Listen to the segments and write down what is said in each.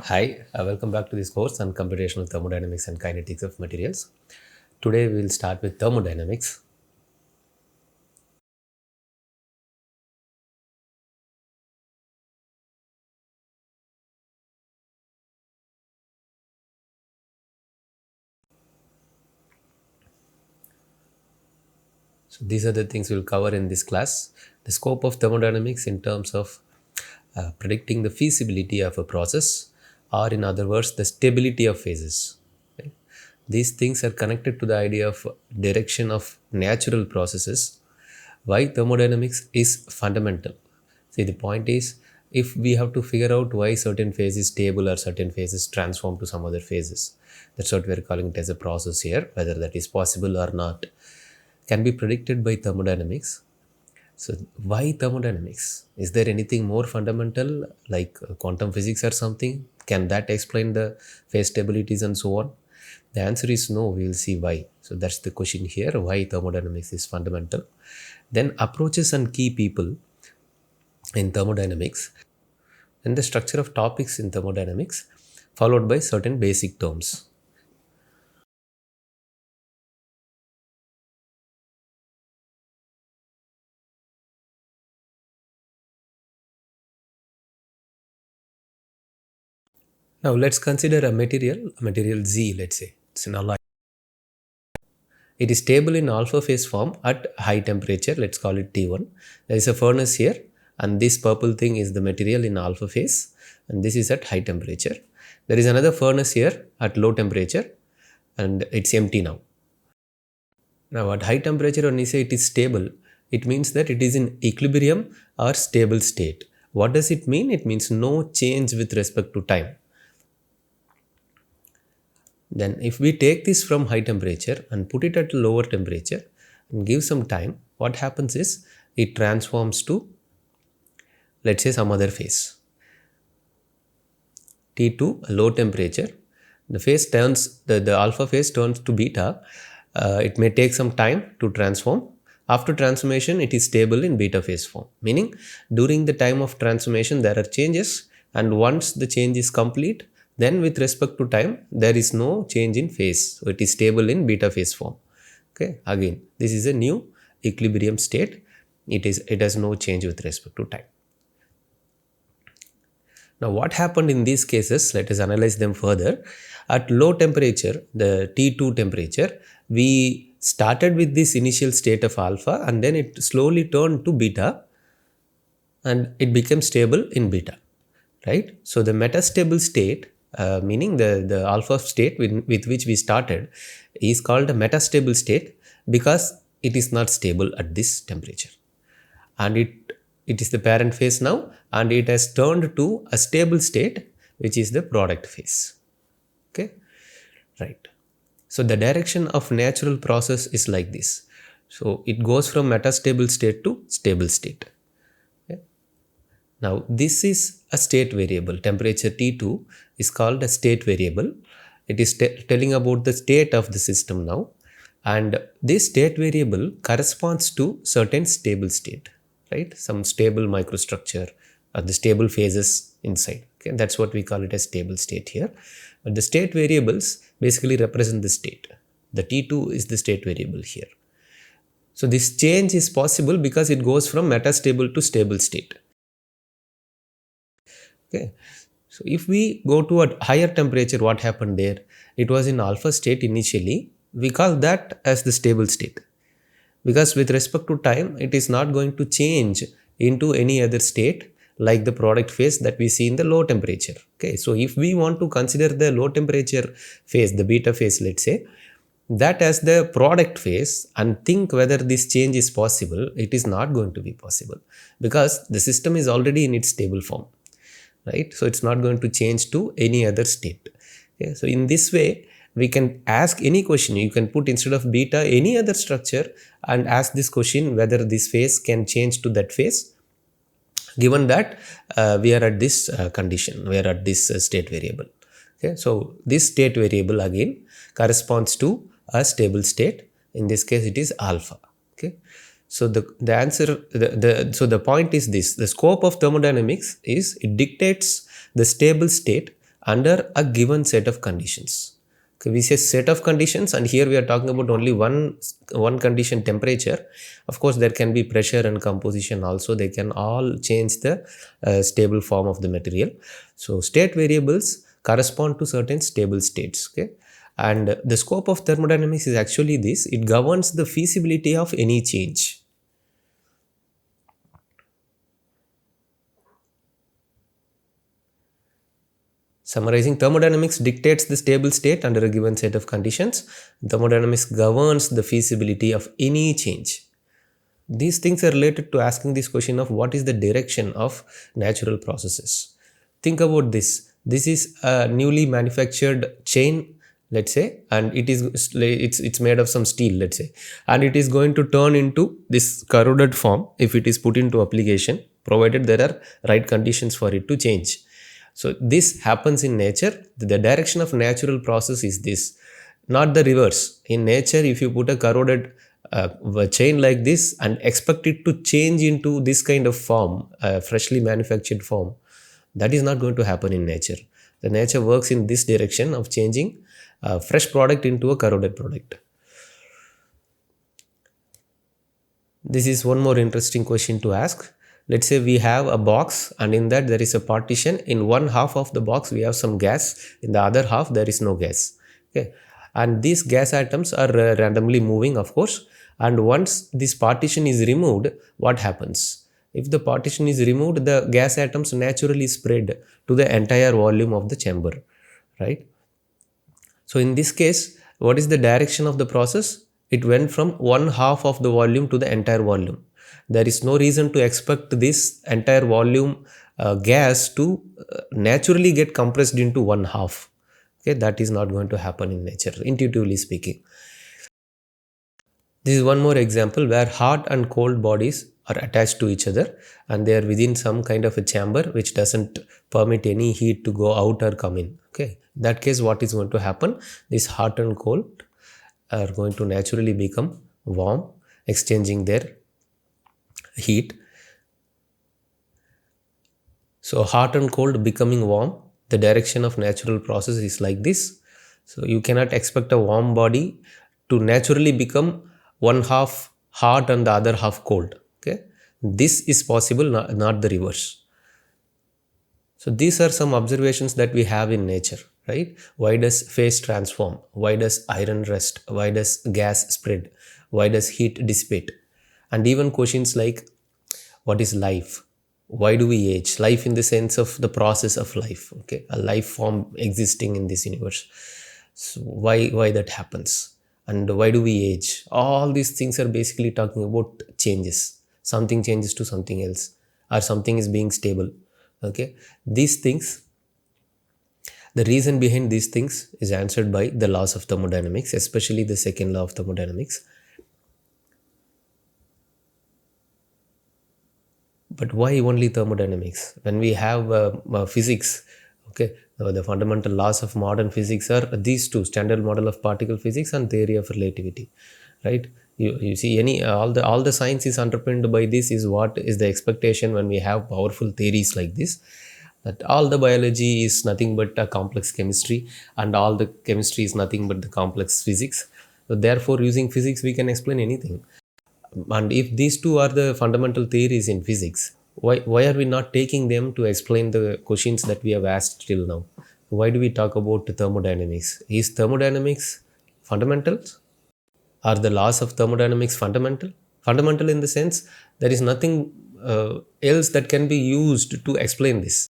Hi, welcome back to this course on computational thermodynamics and kinetics of materials. Today we will start with thermodynamics. So these are the things we'll cover in this class. The scope of thermodynamics in terms of predicting the feasibility of a process, or in other words, the stability of phases. Right? These things are connected to the idea of direction of natural processes. Why thermodynamics is fundamental. See, the point is, if we have to figure out why certain phase is stable or certain phases transform to some other phases, that's what we're calling it as a process here. Whether that is possible or not can be predicted by thermodynamics. So why thermodynamics? Is there anything more fundamental like quantum physics or something? Can that explain the phase stabilities and so on? The answer is no. We will see why. So that's the question here, why thermodynamics is fundamental. Then approaches and key people in thermodynamics, and the structure of topics in thermodynamics, followed by certain basic terms. Now let's consider a material Z, let's say. It's an alloy. It is stable in alpha phase form at high temperature, let's call it T1. There is a furnace here, and this purple thing is the material in alpha phase, and this is at high temperature. There is another furnace here at low temperature, and it's empty now. Now, at high temperature, when we say it is stable, it means that it is in equilibrium or stable state. What does it mean? It means no change with respect to time. Then, if we take this from high temperature and put it at lower temperature and give some time, what happens is it transforms to, let's say, some other phase. T2, low temperature, the phase turns, the alpha phase turns to beta. It may take some time to transform. After transformation, it is stable in beta phase form, meaning during the time of transformation, there are changes, and once the change is complete, then with respect to time, there is no change in phase. So it is stable in beta phase form. Okay, again, this is a new equilibrium state. It has no change with respect to time. Now, what happened in these cases? Let us analyze them further. At low temperature, the T2 temperature, we started with this initial state of alpha, and then it slowly turned to beta, and it became stable in beta, right? So the metastable state, meaning the alpha state with which we started, is called a metastable state because it is not stable at this temperature, and it is the parent phase now, and it has turned to a stable state, which is the product phase. Okay, right. So the direction of natural process is like this. So it goes from metastable state to stable state. Okay. Now this is a state variable. Temperature T2 is called a state variable. It is telling about the state of the system now, and this state variable corresponds to certain stable state, right? Some stable microstructure or the stable phases inside. Okay, that's what we call it as stable state here. But the state variables basically represent the state. The T2 is the state variable here. So this change is possible because it goes from metastable to stable state. Okay. So if we go to a higher temperature, what happened there? It was in alpha state initially. We call that as the stable state, because with respect to time, it is not going to change into any other state like the product phase that we see in the low temperature. Okay, so if we want to consider the low temperature phase, the beta phase, let's say, that as the product phase, and think whether this change is possible, it is not going to be possible because the system is already in its stable form, right? So it's not going to change to any other state. Okay? So in this way, we can ask any question. You can put instead of beta any other structure and ask this question whether this phase can change to that phase, given that we are at this condition, we are at this state variable. Okay, so this state variable again corresponds to a stable state. In this case, it is alpha. Okay, so the answer, so the point is this: the scope of thermodynamics is it dictates the stable state under a given set of conditions. Okay, we say set of conditions, and here we are talking about only one condition, temperature. Of course, there can be pressure and composition also. They can all change the stable form of the material. So state variables correspond to certain stable states. Okay, and the scope of thermodynamics is actually this: it governs the feasibility of any change. Summarizing, thermodynamics dictates the stable state under a given set of conditions. Thermodynamics governs the feasibility of any change. These things are related to asking this question of what is the direction of natural processes. Think about this. This is a newly manufactured chain, let's say, and it's made of some steel, let's say, and it is going to turn into this corroded form if it is put into application, provided there are right conditions for it to change. So this happens in nature. The direction of natural process is this, not the reverse. In nature, if you put a corroded chain like this and expect it to change into this kind of form, freshly manufactured form, that is not going to happen in nature. The nature works in this direction of changing a fresh product into a corroded product. This is one more interesting question to ask. Let's say we have a box, and in that there is a partition. In one half of the box we have some gas, in the other half there is no gas. Okay, and these gas atoms are randomly moving, of course, and once this partition is removed, what happens? If the partition is removed, the gas atoms naturally spread to the entire volume of the chamber, right? So in this case, what is the direction of the process? It went from one half of the volume to the entire volume. There is no reason to expect this entire volume gas to naturally get compressed into one half. Okay, that is not going to happen in nature, intuitively speaking. This is one more example where hot and cold bodies are attached to each other, and they are within some kind of a chamber which doesn't permit any heat to go out or come in. Okay, in that case, what is going to happen? This hot and cold are going to naturally become warm, exchanging their heat. So hot and cold becoming warm, the direction of natural process is like this. So you cannot expect a warm body to naturally become one half hot and the other half cold. Okay, this is possible, not the reverse. So these are some observations that we have in nature, right? Why does phase transform? Why does iron rust? Why does gas spread? Why does heat dissipate? And even questions like, what is life? Why do we age? Life in the sense of the process of life, okay? A life form existing in this universe. So why that happens? And why do we age? All these things are basically talking about changes. Something changes to something else, or something is being stable. Okay, these things, the reason behind these things is answered by the laws of thermodynamics, especially the second law of thermodynamics. But why only thermodynamics when we have physics? Okay, the fundamental laws of modern physics are these two: standard model of particle physics and theory of relativity, right? You see, all the science is underpinned by this. Is what is the expectation when we have powerful theories like this, that all the biology is nothing but a complex chemistry, and all the chemistry is nothing but the complex physics. So therefore, using physics we can explain anything. And if these two are the fundamental theories in physics, why are we not taking them to explain the questions that we have asked till now? Why do we talk about thermodynamics? Is thermodynamics fundamental? Are the laws of thermodynamics fundamental? Fundamental in the sense there is nothing else that can be used to explain this.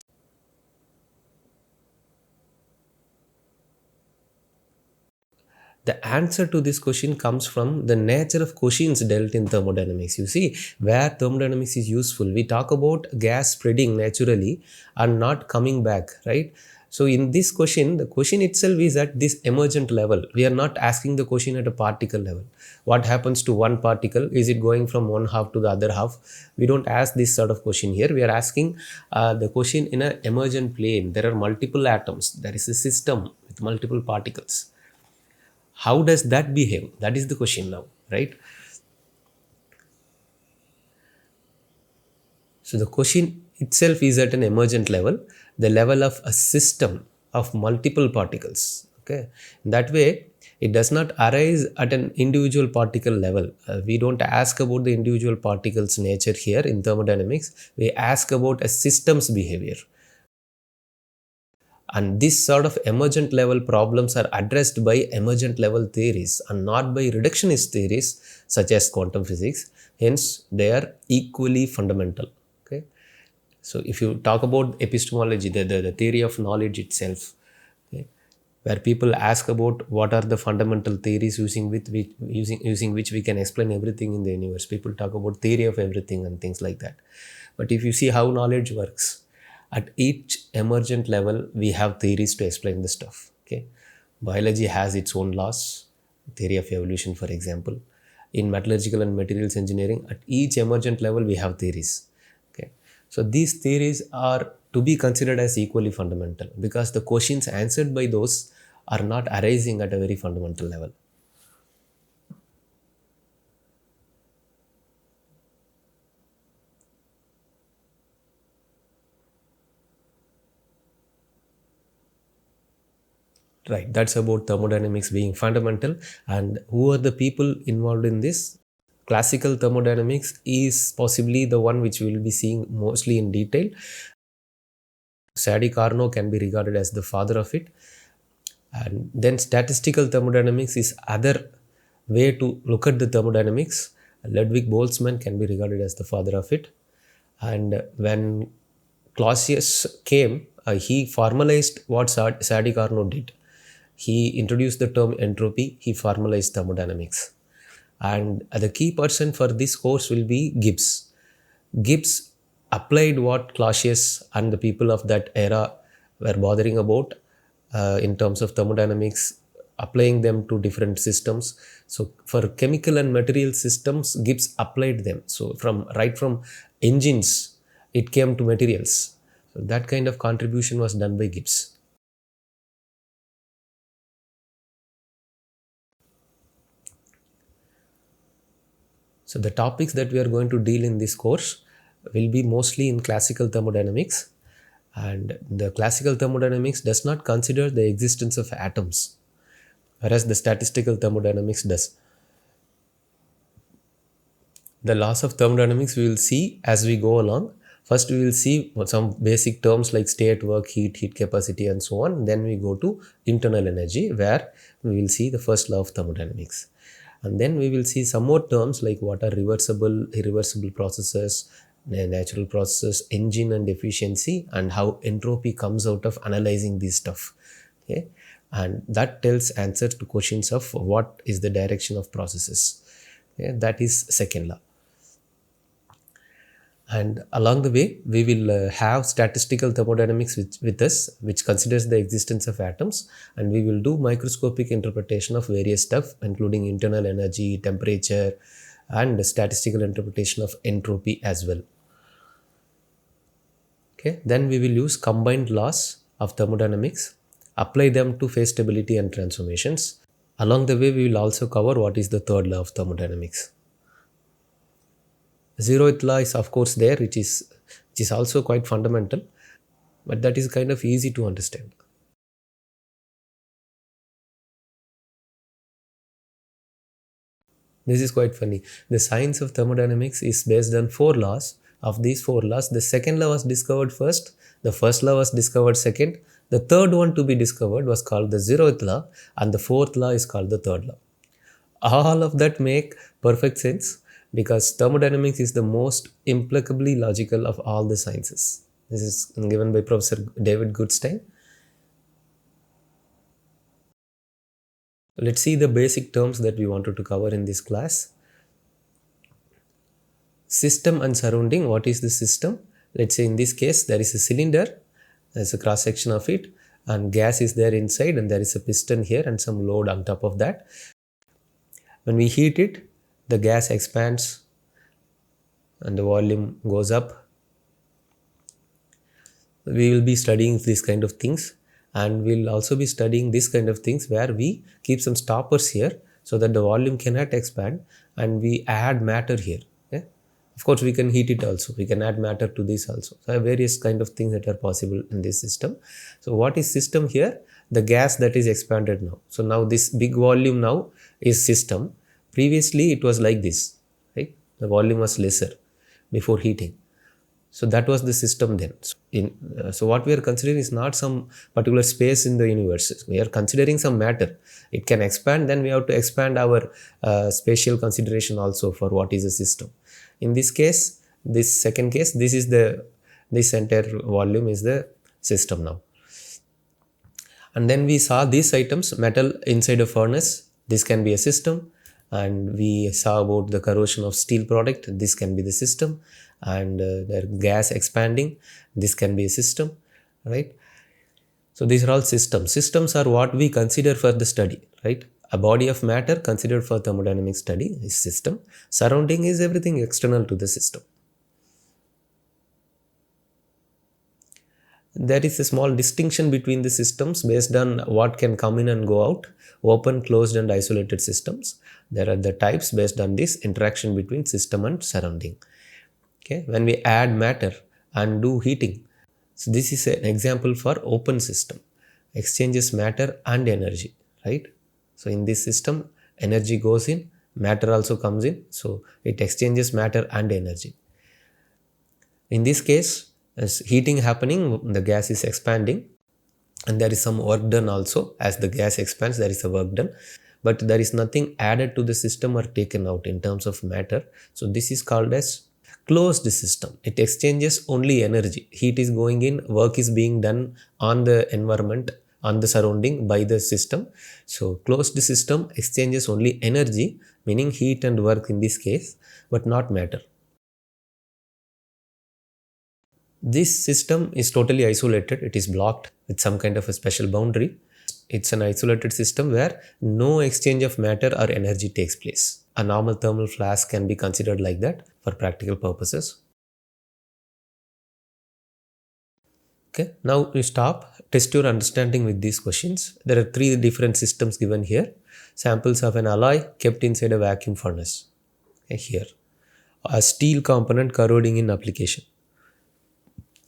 The answer to this question comes from the nature of questions dealt in thermodynamics. You see, where thermodynamics is useful, we talk about gas spreading naturally and not coming back, right? So in this question, the question itself is at this emergent level. We are not asking the question at a particle level. What happens to one particle? Is it going from one half to the other half? We don't ask this sort of question here. We are asking the question in an emergent plane. There are multiple atoms. There is a system with multiple particles. How does that behave? That is the question now, right? So the question itself is at an emergent level, the level of a system of multiple particles. Okay, in that way, it does not arise at an individual particle level. We don't ask about the individual particles' nature here in thermodynamics. We ask about a system's behavior. And this sort of emergent level problems are addressed by emergent level theories and not by reductionist theories such as quantum physics. Hence, they are equally fundamental. Okay. So, if you talk about epistemology, the theory of knowledge itself, okay, where people ask about what are the fundamental theories using which we can explain everything in the universe. People talk about theory of everything and things like that. But if you see how knowledge works, at each emergent level, we have theories to explain the stuff. Okay, biology has its own laws, theory of evolution, for example. In metallurgical and materials engineering, at each emergent level, we have theories. Okay, so these theories are to be considered as equally fundamental because the questions answered by those are not arising at a very fundamental level. Right, that's about thermodynamics being fundamental. And who are the people involved in this? Classical thermodynamics is possibly the one which we will be seeing mostly in detail. Sadi Carnot can be regarded as the father of it. And then statistical thermodynamics is other way to look at the thermodynamics. Ludwig Boltzmann can be regarded as the father of it. And when Clausius came, he formalized what Sadi Carnot did. He introduced the term entropy, he formalized thermodynamics. And the key person for this course will be Gibbs. Gibbs applied what Clausius and the people of that era were bothering about in terms of thermodynamics, applying them to different systems. So for chemical and material systems, Gibbs applied them. So from engines, it came to materials. So that kind of contribution was done by Gibbs. So the topics that we are going to deal in this course will be mostly in classical thermodynamics, and the classical thermodynamics does not consider the existence of atoms, whereas the statistical thermodynamics does. The laws of thermodynamics we will see as we go along. First we will see some basic terms like state, work, heat capacity and so on. Then we go to internal energy, where we will see the first law of thermodynamics. And then we will see some more terms like what are reversible, irreversible processes, natural processes, engine and efficiency, and how entropy comes out of analyzing this stuff. Okay? And that tells answers to questions of what is the direction of processes. Okay? That is second law. And along the way, we will have statistical thermodynamics with us, which considers the existence of atoms, and we will do microscopic interpretation of various stuff, including internal energy, temperature, and statistical interpretation of entropy as well. Okay, then we will use combined laws of thermodynamics, apply them to phase stability and transformations. Along the way, we will also cover what is the third law of thermodynamics. Zeroth law is of course there, which is also quite fundamental, but that is kind of easy to understand. This is quite funny. The science of thermodynamics is based on 4 laws. Of these 4 laws, the second law was discovered first, the first law was discovered second, the third one to be discovered was called the zeroth law, and the fourth law is called the third law. All of that make perfect sense because thermodynamics is the most implacably logical of all the sciences. This is given by Professor David Goodstein. Let's see the basic terms that we wanted to cover in this class. System and surrounding. What is the system? Let's say in this case, there is a cylinder, there's a cross section of it, and gas is there inside, and there is a piston here and some load on top of that. When we heat it, the gas expands and the volume goes up. We will be studying these kind of things, and we'll also be studying this kind of things where we keep some stoppers here so that the volume cannot expand, and we add matter here. Okay? Of course, we can heat it also. We can add matter to this also. So, various kind of things that are possible in this system. So, what is system here? The gas that is expanded now. So, now this big volume now is system. Previously, it was like this, right? The volume was lesser before heating. So that was the system then. So what we are considering is not some particular space in the universe. We are considering some matter. It can expand. Then we have to expand our spatial consideration also for what is a system. In this case, this second case, this entire volume is the system now. And then we saw these items, metal inside a furnace. This can be a system. And we saw about the corrosion of steel product. This can be the system. And the gas expanding, this can be a system, right? So these are all systems. Systems are what we consider for the study, right? A body of matter considered for thermodynamic study is system. Surrounding is everything external to the system. There is a small distinction between the systems based on what can come in and go out. Open, closed and isolated systems. There are the types based on this interaction between system and surrounding. Okay, when we add matter and do heating, so this is an example for open system, exchanges matter and energy, right? So in this system, energy goes in, matter also comes in, so it exchanges matter and energy. In this case, as heating happening, the gas is expanding and there is some work done also. As the gas expands, there is a work done, but there is nothing added to the system or taken out in terms of matter. So this is called as closed system. It exchanges only energy. Heat is going in, work is being done on the environment, on the surrounding by the system. So closed system exchanges only energy, meaning heat and work in this case, but not matter. This system is totally isolated. It is blocked with some kind of a special boundary. It's an isolated system where no exchange of matter or energy takes place. A normal thermal flask can be considered like that for practical purposes. Okay, now you stop, test your understanding with these questions. There are 3 different systems given here. Samples of an alloy kept inside a vacuum furnace. Okay, here. A steel component corroding in application.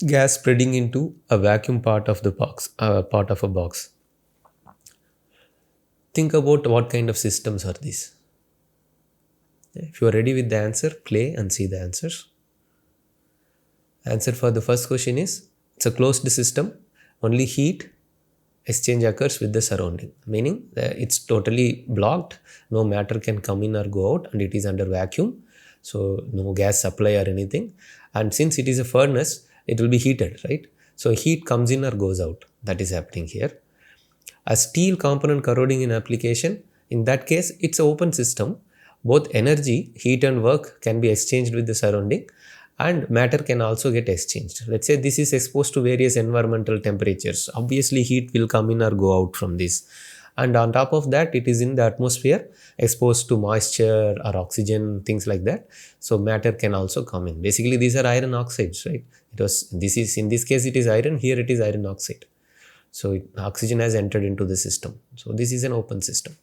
Gas spreading into a vacuum part of the box, part of a box. Think about what kind of systems are these. If you are ready with the answer, play and see the answers. Answer for the first question is, it's a closed system. Only heat exchange occurs with the surrounding, meaning it's totally blocked. No matter can come in or go out and it is under vacuum. So no gas supply or anything. And since it is a furnace, it will be heated, right? So heat comes in or goes out. That is happening here. A steel component corroding in application, in that case, it's an open system. Both energy, heat and work can be exchanged with the surrounding and matter can also get exchanged. Let's say this is exposed to various environmental temperatures. Obviously, heat will come in or go out from this. And on top of that, it is in the atmosphere, exposed to moisture or oxygen, things like that. So matter can also come in. Basically, these are iron oxides, right? In this case, it is iron. Here it is iron oxide. So oxygen has entered into the system. So this is an open system.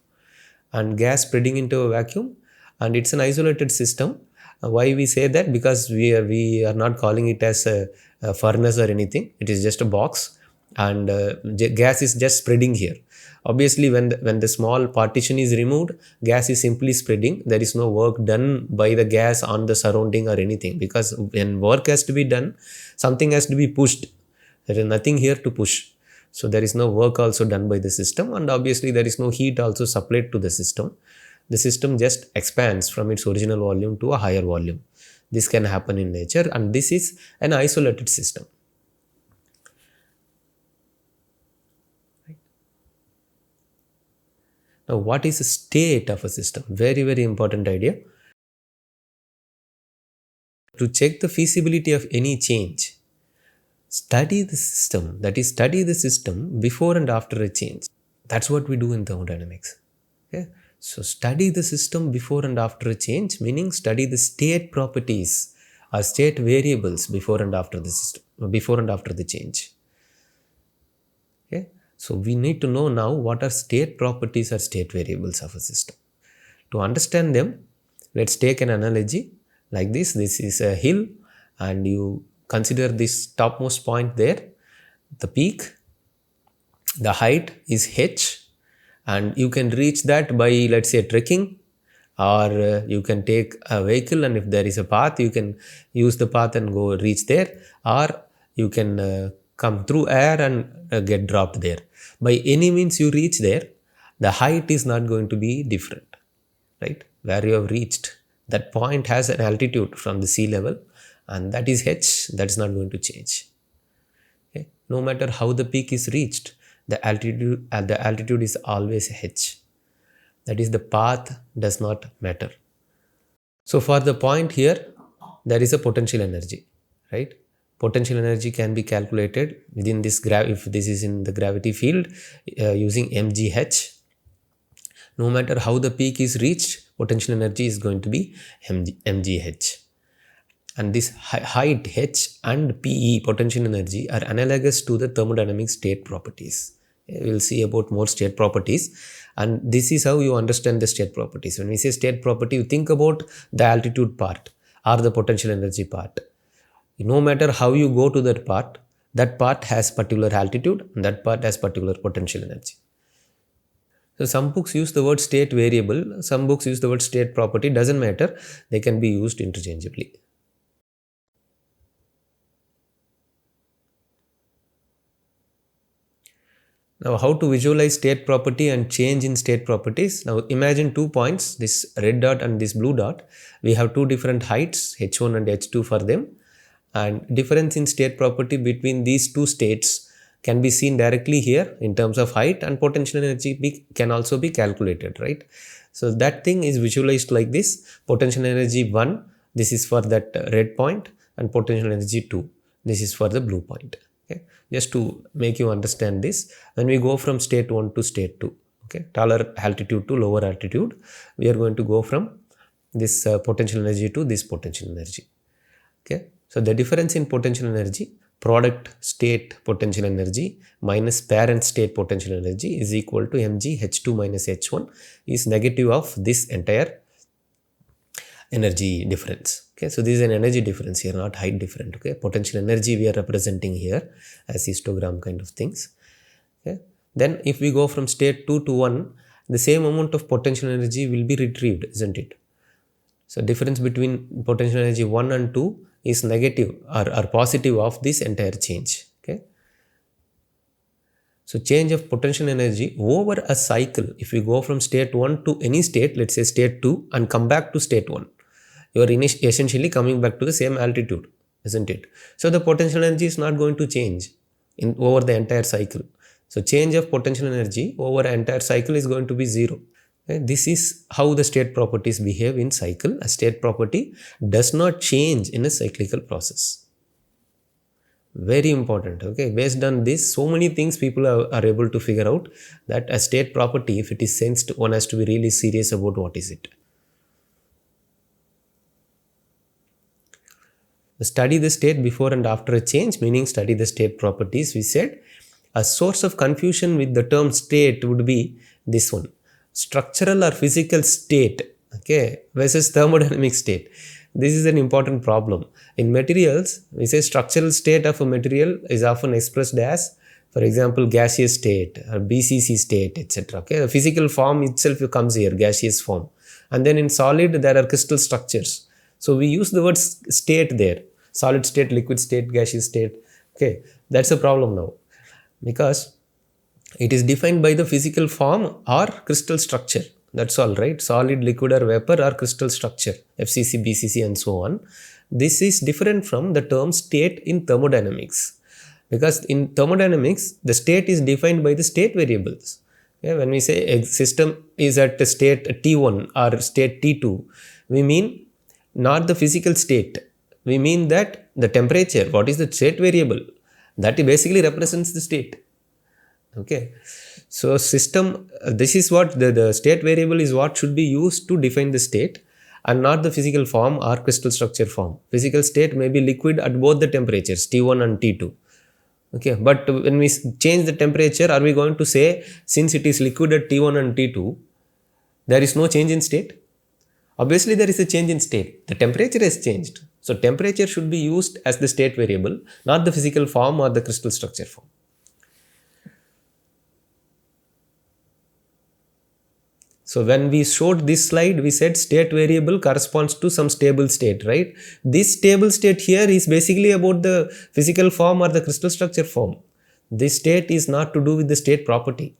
And gas spreading into a vacuum, and it's an isolated system. Why we say that? Because we are not calling it as a furnace or anything. It is just a box, and gas is just spreading here. Obviously, when the small partition is removed, gas is simply spreading. There is no work done by the gas on the surrounding or anything, because when work has to be done, something has to be pushed. There is nothing here to push. So there is no work also done by the system, and obviously there is no heat also supplied to the system. The system just expands from its original volume to a higher volume. This can happen in nature, and this is an isolated system. Now, what is the state of a system? Very, very important idea. To check the feasibility of any change, study the system, that is, study the system before and after a change. That's what we do in thermodynamics. Okay? So, study the system before and after a change, meaning study the state properties or state variables before and after the system, before and after the change. Okay? So, we need to know now what are state properties or state variables of a system. To understand them, let's take an analogy like this. This is a hill and you consider this topmost point there, the peak, the height is h, and you can reach that by, let's say, trekking, or you can take a vehicle, and if there is a path you can use the path and go reach there, or you can come through air and get dropped there. By any means you reach there, the height is not going to be different, right? Where you have reached, that point has an altitude from the sea level, and that is h, that's not going to change. Okay? No matter how the peak is reached, the altitude is always h. That is, the path does not matter. So for the point here, there is a potential energy, right? Potential energy can be calculated within this if this is in the gravity field, using mgh. No matter how the peak is reached, potential energy is going to be mgh. And this height h and pe, potential energy, are analogous to the thermodynamic state properties. We will see about more state properties, and this is how you understand the state properties. When we say state property, you think about the altitude part or the potential energy part. No matter how you go to that part has particular altitude, and that part has particular potential energy. So some books use the word state variable, some books use the word state property, doesn't matter, they can be used interchangeably. Now, how to visualize state property and change in state properties? Now, imagine 2 points, this red dot and this blue dot. We have two different heights, h1 and h2 for them. And difference in state property between these two states can be seen directly here in terms of height, and potential energy can also be calculated, right? So that thing is visualized like this. Potential energy 1, this is for that red point, and potential energy 2, this is for the blue point. Okay, just to make you understand this, when we go from state 1 to state 2, okay, taller altitude to lower altitude, we are going to go from this potential energy to this potential energy. Okay, so the difference in potential energy, product state potential energy minus parent state potential energy, is equal to mg h2 minus h1, is negative of this entire energy difference. Okay, so this is an energy difference here, not height difference. Okay, potential energy we are representing here as histogram kind of things. Okay, then if we go from state 2 to 1, the same amount of potential energy will be retrieved, isn't it? So difference between potential energy 1 and 2 is negative or positive of this entire change. Okay, so change of potential energy over a cycle, if we go from state 1 to any state, let's say state 2, and come back to state 1, you are essentially coming back to the same altitude, isn't it? So the potential energy is not going to change over the entire cycle. So change of potential energy over an entire cycle is going to be 0. Okay? This is how the state properties behave in cycle. A state property does not change in a cyclical process. Very important. Okay, based on this, so many things people are able to figure out that a state property, if it is sensed, one has to be really serious about what is it. Study the state before and after a change, meaning study the state properties. We said a source of confusion with the term state would be this one: structural or physical state, okay, versus thermodynamic state. This is an important problem. In materials, we say structural state of a material is often expressed as, for example, gaseous state or BCC state, etc. Okay, the physical form itself comes here, gaseous form. And then in solid, there are crystal structures. So we use the word state there: solid state, liquid state, gaseous state. Okay, that's a problem now, because it is defined by the physical form or crystal structure. That's all, right? Solid, liquid or vapor or crystal structure, FCC, BCC and so on. This is different from the term state in thermodynamics, because in thermodynamics, the state is defined by the state variables. Okay? When we say a system is at a state T1 or state T2, we mean not the physical state. We mean that the temperature, what is the state variable, that basically represents the state. Okay, so system, this is what the state variable is, what should be used to define the state, and not the physical form or crystal structure form. Physical state may be liquid at both the temperatures T1 and T2. Okay, but when we change the temperature, are we going to say since it is liquid at T1 and T2, there is no change in state? Obviously, there is a change in state. The temperature has changed. So, temperature should be used as the state variable, not the physical form or the crystal structure form. So, when we showed this slide, we said state variable corresponds to some stable state, right? This stable state here is basically about the physical form or the crystal structure form. This state is not to do with the state property.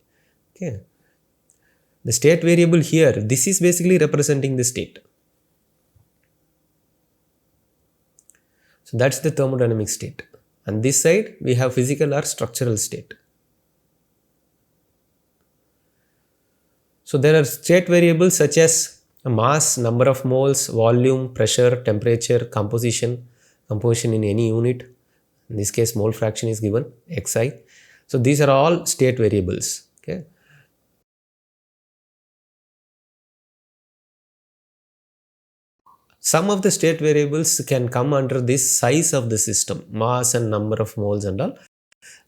Okay. The state variable here, this is basically representing the state. So that's the thermodynamic state. On this side, we have physical or structural state. So there are state variables such as mass, number of moles, volume, pressure, temperature, composition in any unit. In this case, mole fraction is given, xi. So these are all state variables. Okay. Some of the state variables can come under this size of the system, mass and number of moles and all.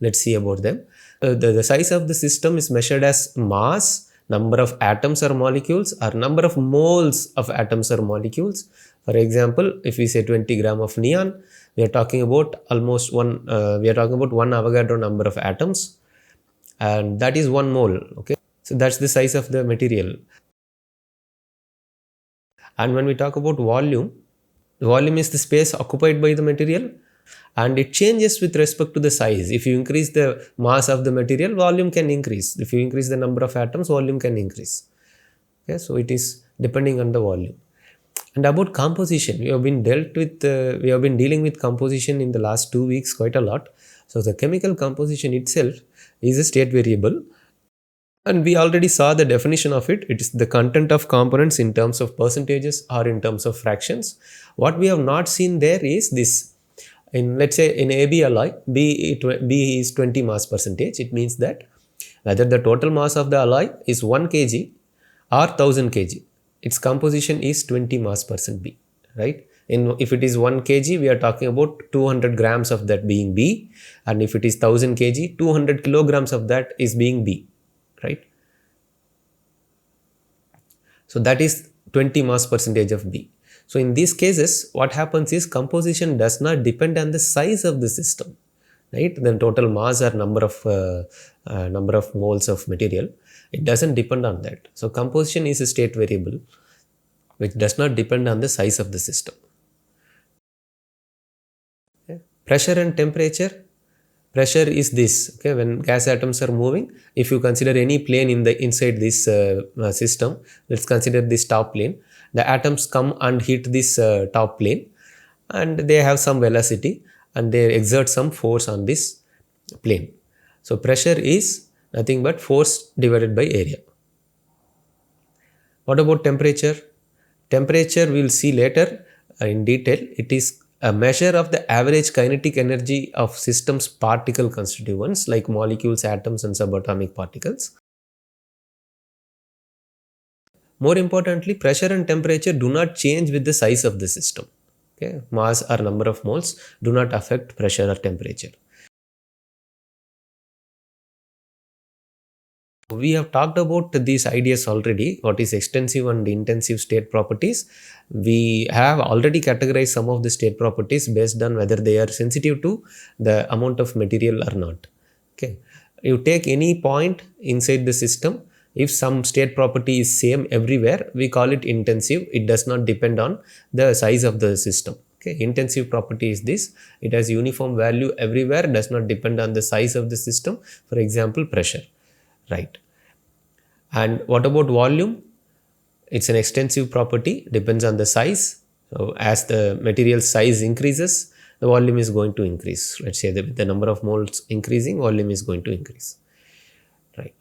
Let's see about them. The size of the system is measured as mass, number of atoms or molecules, or number of moles of atoms or molecules. For example, if we say 20 gram of neon, we are talking about almost one Avogadro number of atoms, and that is 1 mole. Okay, so that's the size of the material. And when we talk about volume is the space occupied by the material, and it changes with respect to the size. If you increase the mass of the material, volume can increase. If you increase the number of atoms, volume can increase. Okay, so it is depending on the volume. And about composition, we have been dealing with composition in the last 2 weeks quite a lot. So the chemical composition itself is a state variable. And we already saw the definition of it. It is the content of components in terms of percentages or in terms of fractions. What we have not seen there is this. Let's say in AB alloy, B is 20 mass percentage. It means that whether the total mass of the alloy is 1 kg or 1000 kg, its composition is 20 mass percent B, right? If it is 1 kg, we are talking about 200 grams of that being B, and if it is 1000 kg, 200 kilograms of that is being B, right? So that is 20 mass percentage of B. So in these cases, what happens is composition does not depend on the size of the system, right? Then total mass or number of moles of material, it doesn't depend on that. So composition is a state variable which does not depend on the size of the system. Okay. Pressure and temperature. Pressure is this. Okay, when gas atoms are moving, if you consider any plane inside this system, let's consider this top plane. The atoms come and hit this top plane, and they have some velocity, and they exert some force on this plane. So pressure is nothing but force divided by area. What about temperature? Temperature we will see later in detail. It is a measure of the average kinetic energy of system's particle constituents like molecules, atoms and subatomic particles. More importantly, pressure and temperature do not change with the size of the system. Okay? Mass or number of moles do not affect pressure or temperature. We have talked about these ideas already, what is extensive and intensive state properties. We have already categorized some of the state properties based on whether they are sensitive to the amount of material or not. Okay. You take any point inside the system, if some state property is same everywhere, we call it intensive. It does not depend on the size of the system. Okay. Intensive property is this. It has uniform value everywhere, does not depend on the size of the system. For example, pressure. Right. And what about volume? It's an extensive property, depends on the size. So as the material size increases, the volume is going to increase. Let's say the number of moles increasing, volume is going to increase. Right.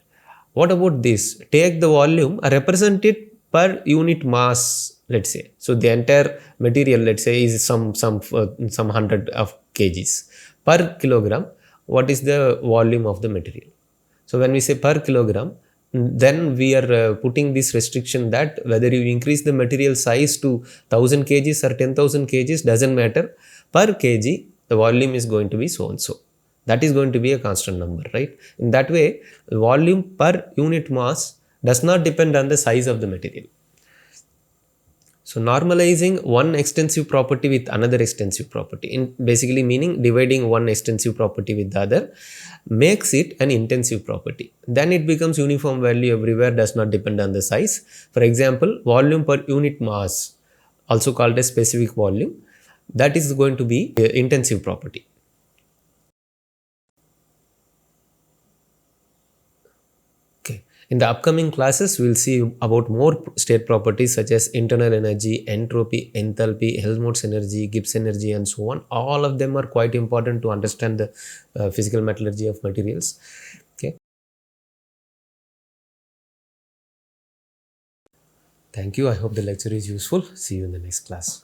What about this? Take the volume, represent it per unit mass, let's say. So the entire material, let's say, is some 100 of kgs. Per kilogram, what is the volume of the material? So when we say per kilogram, then we are putting this restriction that whether you increase the material size to 1000 kgs or 10,000 kgs doesn't matter. Per kg, the volume is going to be so and so. That is going to be a constant number, right? In that way, volume per unit mass does not depend on the size of the material. So normalizing one extensive property with another extensive property, in basically meaning dividing one extensive property with the other, makes it an intensive property. Then it becomes uniform value everywhere, does not depend on the size. For example, volume per unit mass, also called as specific volume, that is going to be intensive property. Okay. In the upcoming classes, we'll see about more state properties such as internal energy, entropy, enthalpy, Helmholtz energy, Gibbs energy, and so on. All of them are quite important to understand the physical metallurgy of materials. Okay. Thank you. I hope the lecture is useful. See you in the next class.